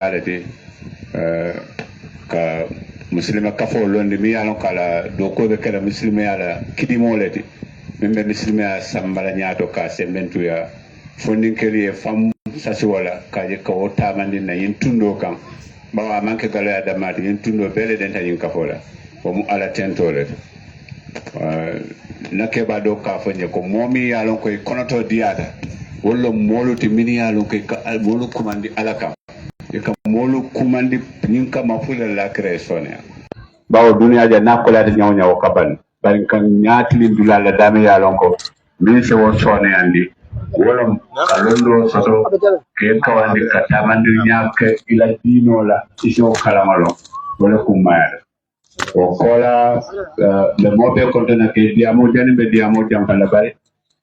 alati ka muslima kafo londi mi yalon kala do ko be kala muslima yala kidimoleti membe muslima ya sambala nyaato ka sembentu ya fondin keliye fam sasi wala kaje ka wota mandi na yintundo kan bawa manke galo ya damati yintundo bele den tan yin kafola ko mu ala tentole nake ba do ka fonye ko momi yalon ko konoto diata wollo moluti mini yalon ko molu kumandi alaka ka molu kumandi ninka mafula la creation bawo duniya ja nakola de nyaw nyaw kaban bari kan nyaatli dulala dame yalon ko min se wo sone andi wolom kalondo soto ke kawandi katamandi nyaka ila dino la iso kalamalo wala kumaya o kola le mobe kontena ke diamo jani be diamo jampala bari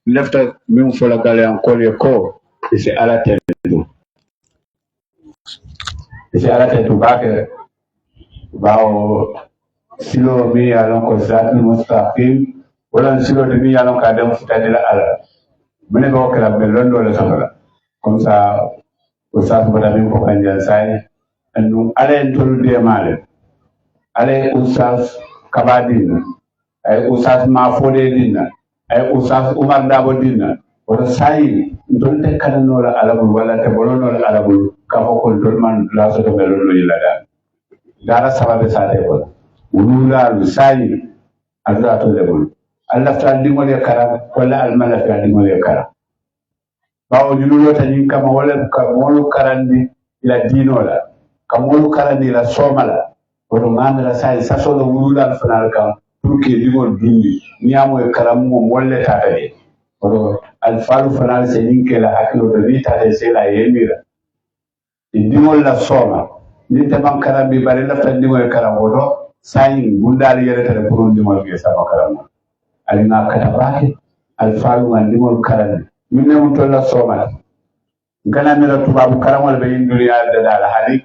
lefta min fola gale an kolye ko ise ala tedu ise ala tedu bake bawo silo mi alon ko zatul mustaqim wala silo de mi alon ka dem futadila ala mene ko kala be londo le sabala comme ça o sa ko da min ko kanjan sai andum ala en tolu de male ala usas kabadina ay usas ma fode dina ay usas umar dabo dina wala sai ndol te kana no la ala wala te bolono la ala ka ko dol man la so to melono yila dara sababe sa de ko ulula sai azza to lebul Allah ta dingol ya kara wala al malaka dingol ya kara bawo jululo tan kama wala ka molu karandi ila dinola kamolu karandi la somala woto ngamira sai sasolo ulula al fanal ka pour que dingol dundi niamo e karamu molle tata de woto al falu fanal se ninkela hakilo to vita de se la yemira dingol la soma ni taban karambi bare la tan dingol karam woto sai bundal yere tele pour dingol ge sama karam alina katabake alfalu ngandimol karani minne mun tolla somala ngana mira tubabu karamol be induriya da dala hali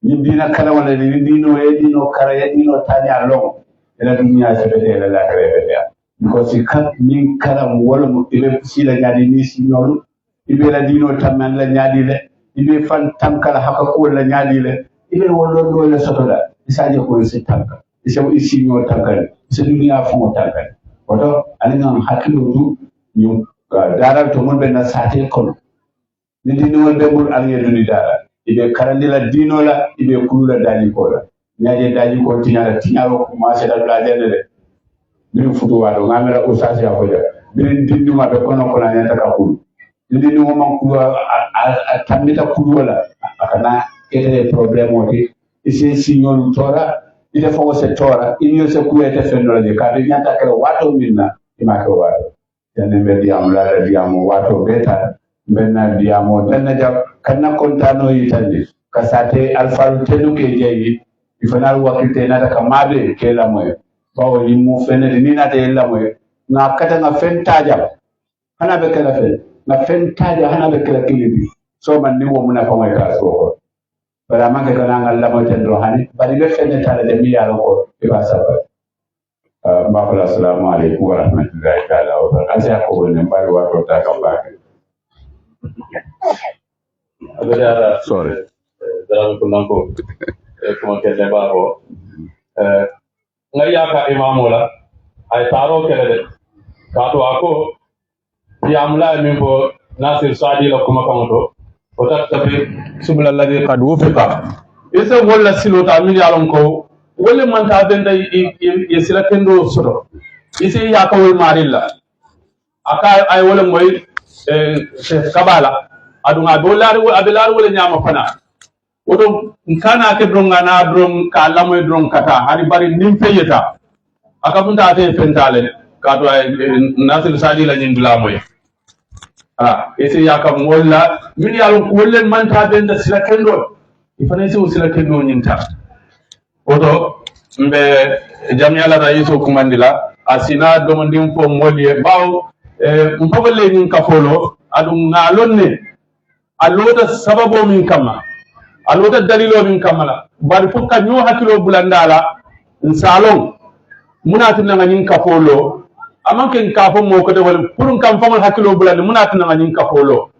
yindina karamol de yindino edino kara yedino tani along ela dunya sebete ela la kare because kat min karam wala mo ibe sila nyadi ni signol ibe la dino tamman la nyadi le ibe fan tankala haka ko la nyadi le ibe wollo do le sotola isaje ko isi tanka isa isi nyo tankal isa dunya fu tankal woto alinga hakilo du ñu daral to mon be na sate kono ni dino wol be bur aliye duni dara ibe karandila dino la ibe kulula dali ko la nyaaje dali ko tinyala tinyalo ko ma se dal la jende ni futu wado ngamera usasi ya koja bin dindu ma be kono kono nyata ka kulu dindu mo man kulu tamita kulu wala akana kete problème oti isi signol tora ide fo se tora inyo se kuete fendola de ka nyata ka wato minna imako wato tane be diamo la diamo wato beta benna diamo tanna ja kanna kontano yitande kasate alfalu tenuke jeyi ifanal wakite na ka mabe ke la moy bawo ni mu fenede ni na de la moy na kata na fentaja hana be kala fe na fentaja hana be kala kilibi so man ni wo muna fa moy ka so bara manke kana ngal la moy tendo hani bari be fenede tala de mi yalo ko e ba saba Mbakula assalamu alaikum wa rahmatullahi ta'ala wa barakatuh. Saya ko woni mbari wato ta kam baake. Abada sorry. Dalam kunanko kuma kelle babo. Ngaya ka imamola ay taro kele de. Kato ako yamla min ko Nasir Sadi la kuma kamoto. Otak tabi subhana alladhi qad wufiqa. Isa wala silota min yalon ko wole man ta benda yesila kendo soto isi ya ka wol marilla aka ay wole moy chef kabala adunga abilari wole nyama fana wodo kana ke dronga na dron ka lamoy dron kata hari bari nim feyeta aka bunta ate fentale ka to ay Nasir Sadi la nyindula moy isi ya ka molla min yalo wole man ta benda sila kendo ifane si sila kendo nyinta oto mbe jamyala raiso kumandila asina domondim fo molie baw mpobale nyin kafolo adu ngalonne alota sababo min kama alota dalilo min kama bari fukka nyo hakilo bulandala nsalon munatina nyin kafolo amanke kafo mo ko de wala purun kam famol hakilo bulande munatina nyin kafolo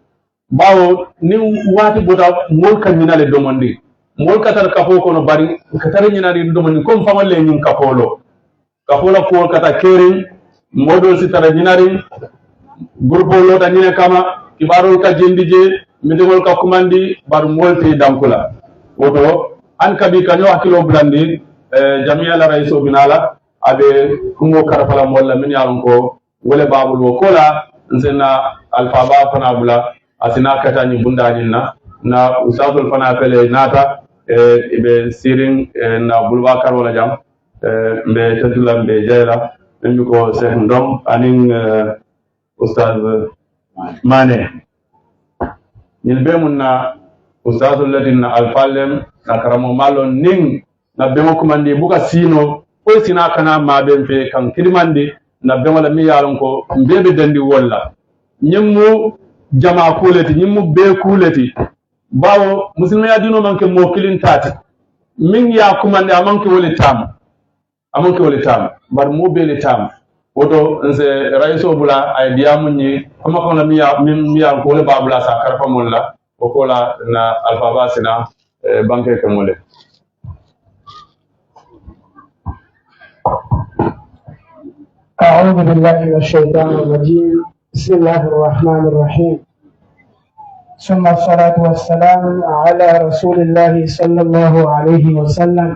bawo ni wati bota mol kan minale domondi mol katar kafo kono bari katar nyinari domondi comme famalle nyin kafolo ko kata kering modol si tara nyinari grupo lota nyine kama kibarol ka jendije midegol ka kumandi bar molti dankula woto an kabi kanyo hakilo blandi jamia la raiso binala abe kungo karafala molla min yaron ko wole babul wo kola nzena alfaba fana bula asina kata ni bundani na usaful fana pele nata ibe siring na bulbakar wala jam mbe tentula mbe jayla mbi ko Cheikh Ndom anin ustaz Mane ñil be mun na ustazul ladina alfalem na karamo malon ning na be mo kumandi buka sino ko sina kana ma be fe kan kilimandi na be wala mi yalon ko mbebe dandi walla ñimmu jama kuleti ñimmu be kuleti bawo muslima ya dino manke mo kilin tati min ya kumandi amanke woli tam bar mo be le tam woto nse raiso bula ay diamu ni kuma kono mi ya ko le babula sa karfa molla o kola na alfaba sina banke ke mole أعوذ بالله من الشيطان الرجيم بسم الله الرحمن الرحيم ثم الصلاة والسلام على رسول الله صلى الله عليه وسلم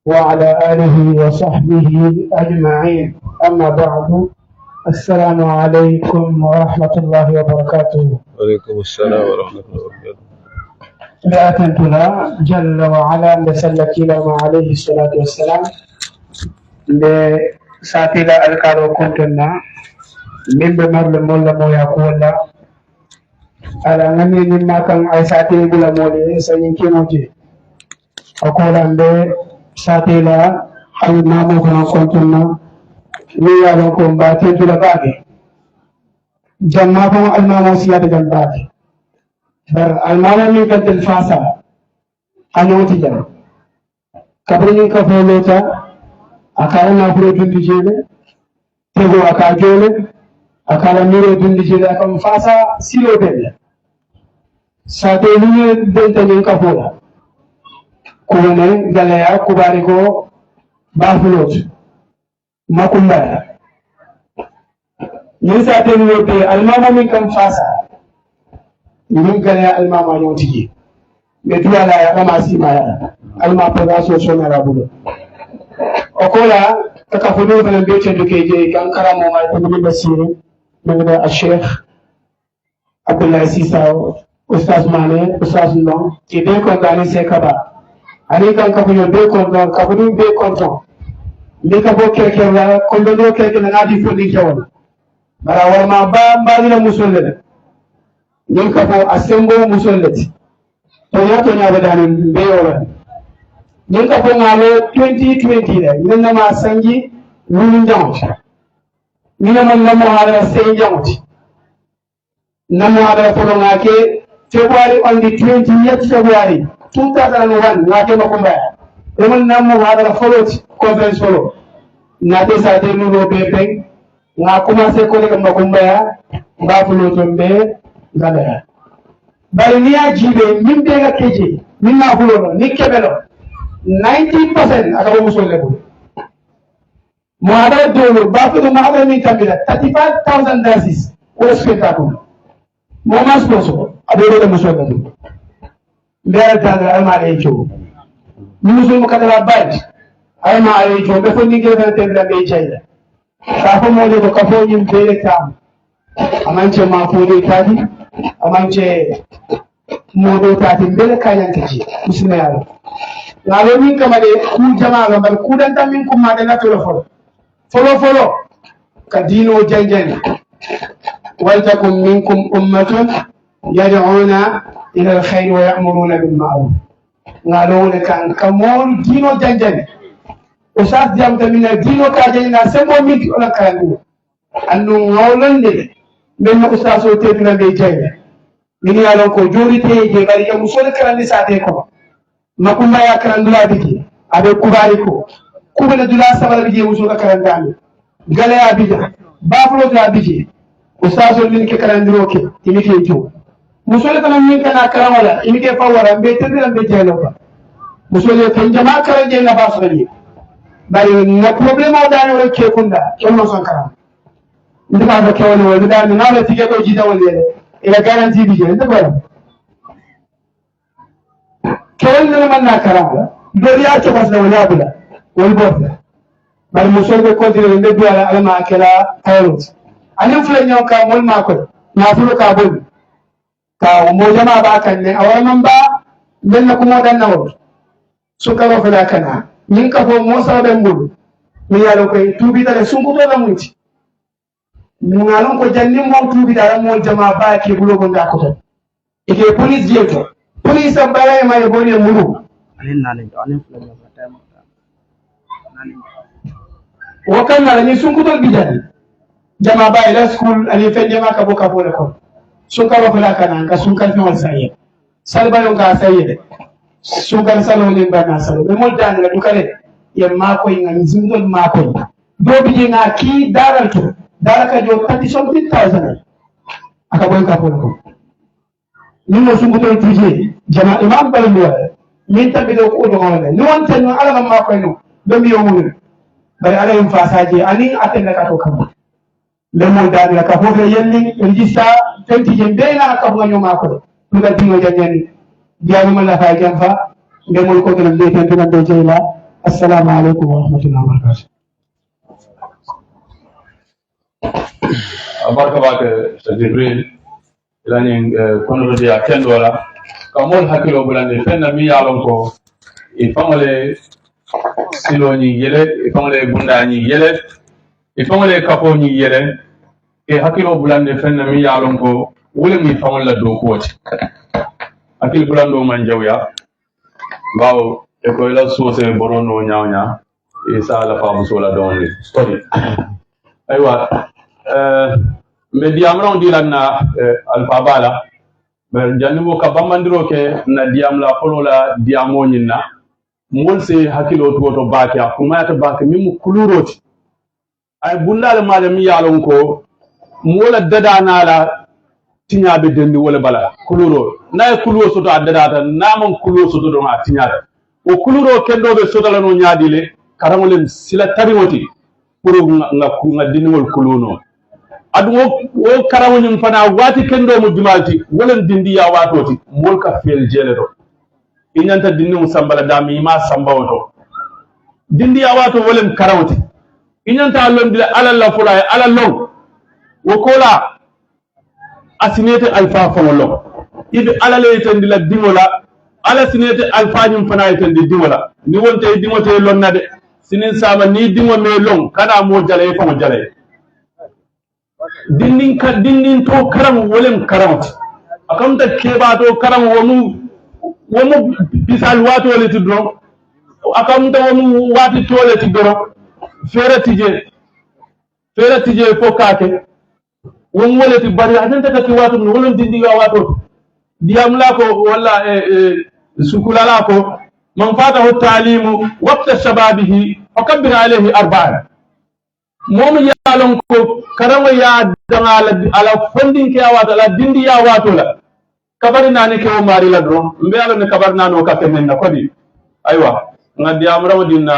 وعلى آله وصحبه أجمعين أما بعد السلام عليكم ورحمة الله وبركاته. وعليكم السلام ورحمة الله وبركاته. بأتنت لا جل وعلا لسلك لما عليه الصلاة والسلام بساتلا الكارو كنتنا من بمر المولى مويا كولا على غني مما كان أي ساتي بلا مولي سينكي موجي أقول satela hay mamo kono kontuna ni yalo ko mbate tula baake jamma ko almamo siyata jam baake bar almamo min kadel fasa anoti jam kabrini ka folota akara na furo dundi jele tego aka jole akara miro dundi jele akam fasa silo bella satelu delta ni ka fola kone galaya kubari ko bafulot makumbaya ni sa te wote almama min kam fasa ni galaya almama nyotiji be tuala ya kama sima ya alma pegaso sonara bulo okola takafuno bana beche dukeje kan karamo ma tabi basiri mangda al-sheikh Abdullah Sisa ustaz Mane ustaz Ndom ti be ko gani se kaba ani kan ka fuyo be konton ka fuyo be konton ni ka bo keke la kondo do keke na ngadi fodi jawon bara war ma ba mbadina musolle ni ka bo asembo musolle to yato nya badani be yora ni ka bo ngalo 2020 le ni na ma sangi lulu jawon ni na man mo hala sey jawon na mo hala folo ngake February on the 20th February 2001 ngate makumbaya emun namu hadara folot conference follow ngate sa de nuno bebe nga commencé ko le makumbaya ba fulo tombe ngada bari ni ajibe mimbe ga keje minna fulo ni kebelo 90% aka muso lebu mo hadara dolo ba fulo ma hadara ni tambila 35000 dasis o spectacle mo mas poso adoro muso lebu mbere tanga alma ejo musu mukadala baj alma ejo be fonni gebe tenda be jayda ka fo mo ko ka fo nyim bele tam amance ma fo de tadi amance modo tadi bele kayan taji musina yaro ngalo min kama de ku jama ga bal ku dan tamin ku ma de na tolo folo ka dino janjani wal takum minkum ummatun yad'una إلى الخير ويأمرون بالمعروف قالوا لك أن كمون دينو جنجن وشاف ديام تمنا دينو كاجينا سمو ميك ولا كانوا أنو غولن دي من أستاذ تيتنا بيجاي من يالون كو جوري تي جباري يا مسول كران ساتي كو ما كوما يا كران دولا بيجي أبي كوباري كو كوبنا دولا سبلا بيجي مسول كران دامي غالي أبيجا بافلو دولا بيجي أستاذ من كران دروكي تيمي جو musole kana min kana karamala ini ke fawara be tedira be jelo musole kan jama karaje na basali bari na problema da ne ke kunda kello son karam ndika ba kewani wala da ni na tige ko jida wala ila garanti bi je ndaba kewani na man na karam dori ya ce basla wala bula wal bofla bari musole ko dire nde duala alama akela tayros anin fulan yau ka mol mako na fulo ka bol ka mo jama ba kan ne awaman ba dan na kuma dan nawo su ka ba fula kana nin ka fo mo sa ben bul mi yalo ko tubi dale sun ko da munti mun alon ko janni mo tubi dale mo jama ba ke bulo ko da ko ike police je to police am bare ma e boni muru anin nanin anin fulan yau ta ma nanin wakan na ni sun ko do bijani jama ba ila school ali fe jama ka boka fole ko sun ka ba fula kana ka sun kan fi saye salba yon ka saye sun kan salo ne ba na salo be mol dan la dukale ye ma ko ngam zindol ma ko do bi nga ki daral to daraka jo 30,000 aka boy ka fole ko ni mo sun ko to tije jama imam bal mo min tabi do ko do ngone ni won tan ala ma ko no do mi yo mun bari ala yum fasaje ani aten ka to kam lemon dani la kafo fe yenni en jissa tenti jembe na kafo ngano mako duga dino janyani diamu man la fa jamfa ngemol ko tan de tan tan de jeyla assalamu alaikum wa rahmatullahi wa barakatuh barka bake Jibril ilani kono dia kendola kamol hakilo bulande fenna mi yalon ko e famale siloni yele e famale bundani yele e famale kapo ni yele e hakilo bulande fenna mi yalon ko wole mi famala do koti hakil bulando man jawya bawo e ko ila sose borono nyaawnya e sala fa musola donli story aywa me diamron dilanna alfa bala be jannibo ka bamandiro ke na diamla folola diamo nyinna mol se hakilo to baaki kuma ta baaki mimu kuluroti ay bundal ma mi yalon ko mola dada nala tiñaɓe dendi wala bala kuluro nayi kuluwo soto a dadata naman kuluwo soto ɗon a tiñata o kuluro kendoɓe sotalano ñaadile karamolem sila tariŋoti pour nga dindiŋol kuluno aɗum o karamoñum fana waati kendomo jumalti wolen dindiya watoti mol ka fel jeele to i ñanta dindiŋo sambala dami ima sambawo to dindiya wato wolen karawti i ñanta londile alal la fula e alal long wo kola asinete alfa fongolo ibe alale tendi la dimola ala sinete alfa nyum fana tendi dimola ni wonte dimote lonnade sinin sama ni dimo me long kana mo jale fa mo jale dindin to karam wolem karamti akamta keba to karam womu bisal wato le tudro akamta womu wati tole tudro fere tije fo kake won wolati bari adanta kaki wato no wolon dindi ga wato diyam la ko walla sukula la ko man fatahu talimu waqta shababihi fakabbir alayhi arba'an mom yalon ko karama ya dangala ala fondin ke wato ala dindi ya wato la kabari nane ke o mari la do mbe ala ne kabar nano ka kemen na kodi aywa ngadi amra dinna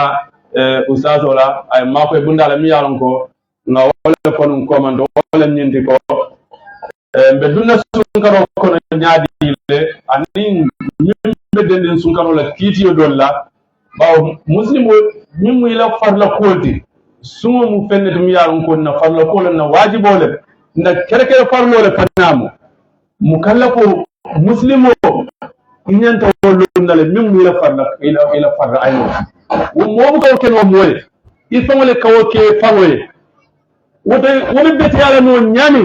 ustaz wala ay mako e bundala mi yalon ko nga wala konum komando wala nyindi ko be dunna sunkaro kono nyaadile anin nyimbe den sunkaro la kitiyo dolla bawo muslim nyimmu ila farla kolti sumo mu fennete mi yaron ko na farla ko na wajibole na kereke farlo le fanamu mukallafo muslimo nyanta wolo ndale nyimmu ila farla ayo wo mo ko ken wo moye ifamole kawo ke fawoye wote beti ala no nyami